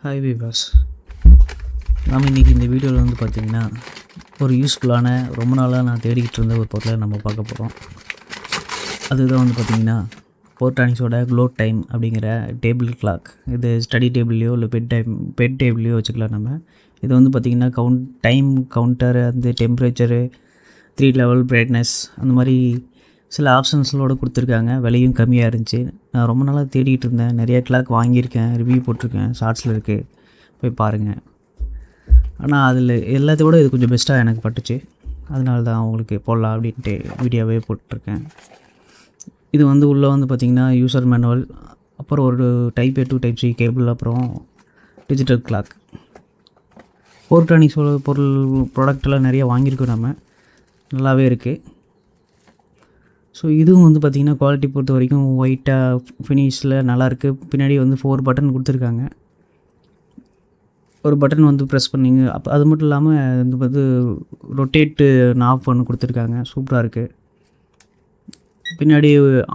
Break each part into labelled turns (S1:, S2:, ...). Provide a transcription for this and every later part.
S1: Hi viewers, நாம் இன்றைக்கி இந்த வீடியோவில் வந்து பார்த்திங்கன்னா ஒரு யூஸ்ஃபுல்லான ரொம்ப நாளாக நான் தேடிக்கிட்டு இருந்த ஒரு பொருளை நம்ம பார்க்க போகிறோம். அதுதான் வந்து பார்த்திங்கன்னா போர்டானிக்ஸோட க்ளோ டைம் அப்படிங்கிற டேபிள் கிளாக். இது ஸ்டடி டேபிள்லையோ இல்லை பெட் டேபிள்லையோ வச்சுக்கலாம். நம்ம இது வந்து பார்த்திங்கன்னா டைம் கவுண்டர், அந்த டெம்பரேச்சரு, 3 லெவல் பிரைட்னஸ், அந்த மாதிரி சில ஆப்ஷன்ஸோடு கொடுத்துருக்காங்க. விலையும் கம்மியாக இருந்துச்சு. நான் ரொம்ப நாளாக தேடிகிட்டு இருந்தேன். நிறைய கிளாக் வாங்கியிருக்கேன், ரிவ்யூ போட்டிருக்கேன், ஷார்ட்ஸில் இருக்குது, போய் பாருங்கள். ஆனால் அதில் எல்லாத்தையோட இது கொஞ்சம் பெஸ்ட்டாக எனக்கு பட்டுச்சு. அதனால தான் உங்களுக்கு போடலாம் அப்படின்ட்டு வீடியோவே போட்டிருக்கேன். இது வந்து உள்ளே வந்து பார்த்திங்கன்னா யூசர் மேனுவல், அப்புறம் ஒரு type A to type C cable, அப்புறம் டிஜிட்டல் கிளாக். போர்டானிக்ஸோட ப்ராடக்டெல்லாம் நிறையா வாங்கியிருக்கோம். நம்ம நல்லாவே இருக்குது. ஸோ இதுவும் வந்து பார்த்திங்கன்னா குவாலிட்டி பொறுத்த வரைக்கும் ஒயிட்டாக ஃபினிஷில் நல்லாயிருக்கு. பின்னாடி வந்து 4 பட்டன் கொடுத்துருக்காங்க. ஒரு பட்டன் வந்து ப்ரெஸ் பண்ணிங்க. அப்போ அது மட்டும் இல்லாமல் இந்த வந்து ரொட்டேட்டு நாப் ஒன்று கொடுத்துருக்காங்க. சூப்பராக இருக்குது. பின்னாடி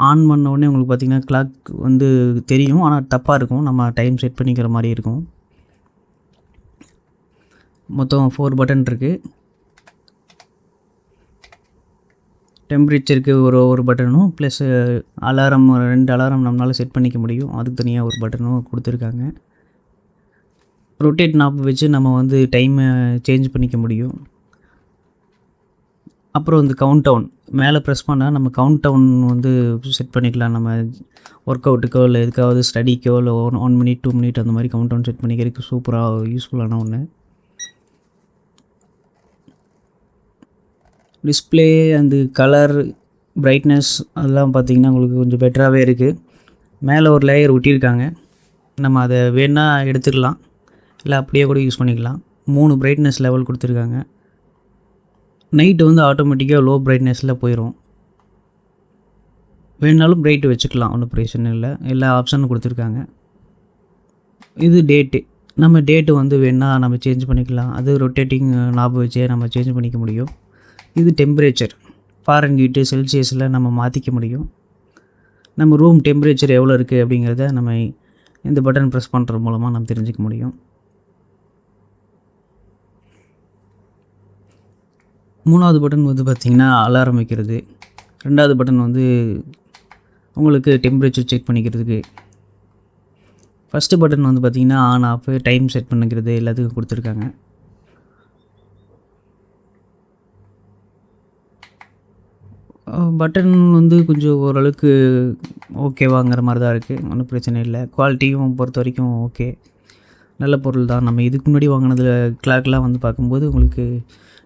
S1: ஆன் பண்ண உடனே உங்களுக்கு பார்த்திங்கன்னா கிளாக் வந்து தெரியும், ஆனால் தப்பாக இருக்கும். நம்ம டைம் செட் பண்ணிக்கிற மாதிரி இருக்கும். மொத்தம் 4 பட்டன் இருக்குது. டெம்பரேச்சருக்கு ஒரு பட்டனும் ப்ளஸ் அலாரம் 2 அலாரம் நம்மளால் செட் பண்ணிக்க முடியும். அதுக்கு தனியாக ஒரு பட்டனும் கொடுத்துருக்காங்க. ரொட்டேட் நாப் வச்சு நம்ம வந்து டைமை சேஞ்ச் பண்ணிக்க முடியும். அப்புறம் வந்து கவுண்ட் டவுன் மேலே ப்ரெஸ் பண்ணால் நம்ம கவுண்ட் டவுன் வந்து செட் பண்ணிக்கலாம். நம்ம ஒர்க் அவுட்டுக்கோ இல்லை எதுக்காவது ஸ்டடிக்கோ இல்லை 1 மினிட் 2 மினிட் அந்த மாதிரி கவுண்ட் டவுன் செட் பண்ணிக்கிறதுக்கு சூப்பராக யூஸ்ஃபுல்லான ஒன்று. டிஸ்பிளே அந்த கலர் பிரைட்னஸ் அதெல்லாம் பார்த்திங்கன்னா உங்களுக்கு கொஞ்சம் பெட்டராகவே இருக்குது. மேலே ஒரு லேயர் ஒட்டியிருக்காங்க. நம்ம அதை வேணால் எடுத்துக்கலாம், இல்லை அப்படியே கூட யூஸ் பண்ணிக்கலாம். 3 பிரைட்னஸ் லெவல் கொடுத்துருக்காங்க. நைட்டு வந்து ஆட்டோமேட்டிக்காக லோ பிரைட்னஸில் போயிடும். வேணுனாலும் பிரைட்டு வச்சுக்கலாம், ஒன்றும் பிரச்சனை இல்லை. எல்லா ஆப்ஷனும் கொடுத்துருக்காங்க. இது டேட்டு. நம்ம டேட்டு வந்து வேணால் நம்ம சேஞ்ச் பண்ணிக்கலாம். அது ரொட்டேட்டிங் நாப் வச்சே நம்ம சேஞ்ச் பண்ணிக்க முடியும். இது டெம்பரேச்சர், ஃபாரன்ஹீட்டு செல்சியஸில் நம்ம மாற்றிக்க முடியும். நம்ம ரூம் டெம்பரேச்சர் எவ்வளோ இருக்குது அப்படிங்கிறத நம்ம இந்த பட்டன் ப்ரெஸ் பண்ணுறது மூலமாக நம்ம தெரிஞ்சுக்க முடியும். 3வது பட்டன் வந்து பார்த்திங்கன்னா அலாரம் வைக்கிறது. 2வது பட்டன் வந்து உங்களுக்கு டெம்பரேச்சர் செக் பண்ணிக்கிறதுக்கு. ஃபஸ்ட்டு பட்டன் வந்து பார்த்திங்கன்னா ஆன் ஆஃப் டைம் செட் பண்ணிக்கிறது எல்லாத்துக்கும் கொடுத்துருக்காங்க. பட்டன் வந்து கொஞ்சம் ஓரளவுக்கு ஓகேவாங்கிற மாதிரி தான் இருக்குது. ஒன்றும் பிரச்சனை இல்லை. குவாலிட்டியும் பொறுத்த வரைக்கும் ஓகே, நல்ல பொருள் தான். நம்ம இதுக்கு முன்னாடி வாங்கினதில் கிளாக்லாம் வந்து பார்க்கும்போது உங்களுக்கு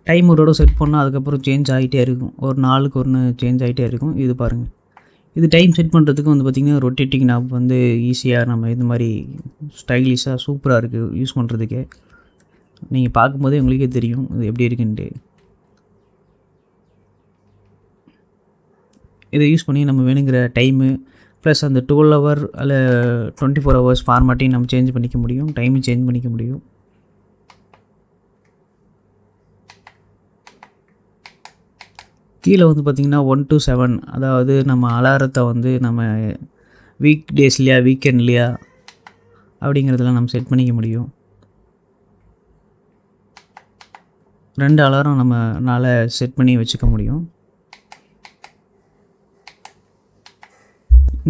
S1: டைம் ஒரு செட் பண்ணால் அதுக்கப்புறம் சேஞ்ச் ஆகிட்டே இருக்கும். ஒரு நாளுக்கு ஒன்று சேஞ்ச் ஆகிட்டே இருக்கும். இது பாருங்கள், இது டைம் செட் பண்ணுறதுக்கு வந்து பார்த்திங்கன்னா ரொட்டேட்டிங் நாப் வந்து ஈஸியாக நம்ம இது மாதிரி ஸ்டைலிஷாக சூப்பராக இருக்குது யூஸ் பண்ணுறதுக்கே. நீங்கள் பார்க்கும்போதே உங்களுக்கே தெரியும் இது எப்படி இருக்குன்ட்டு. இதை யூஸ் பண்ணி நம்ம வேணுங்கிற டைமு ப்ளஸ் அந்த 12 ஹவர் அல்ல 24 ஹவர்ஸ் ஃபார்மேட்டையும் நம்ம சேஞ்ச் பண்ணிக்க முடியும், டைமும் சேஞ்ச் பண்ணிக்க முடியும். கீழே வந்து பார்த்திங்கன்னா 1 to 7, அதாவது நம்ம அலாரத்தை வந்து நம்ம வீக் டேஸ்லையா வீக்கெண்ட்லையா அப்படிங்கிறதெல்லாம் நம்ம செட் பண்ணிக்க முடியும். 2 அலாரம் நம்மளால் செட் பண்ணி வச்சுக்க முடியும்.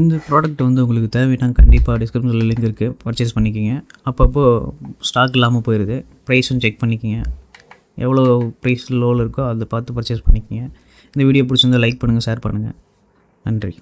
S1: இந்த ப்ராடக்ட் வந்து உங்களுக்கு தேவைன்னா கண்டிப்பாக டிஸ்கிரிப்ஷனில் லிங்க் இருக்குது, பர்ச்சேஸ் பண்ணிக்கிங்க. அப்பப்போ ஸ்டாக் இல்லாமல் போயிடுது. ப்ரைஸும் செக் பண்ணிக்கிங்க. எவ்வளோ ப்ரைஸ் லோவில் இருக்கோ அதை பார்த்து பர்ச்சேஸ் பண்ணிக்கிங்க. இந்த வீடியோ பிடிச்சிருந்தால் லைக் பண்ணுங்கள், ஷேர் பண்ணுங்கள். நன்றி.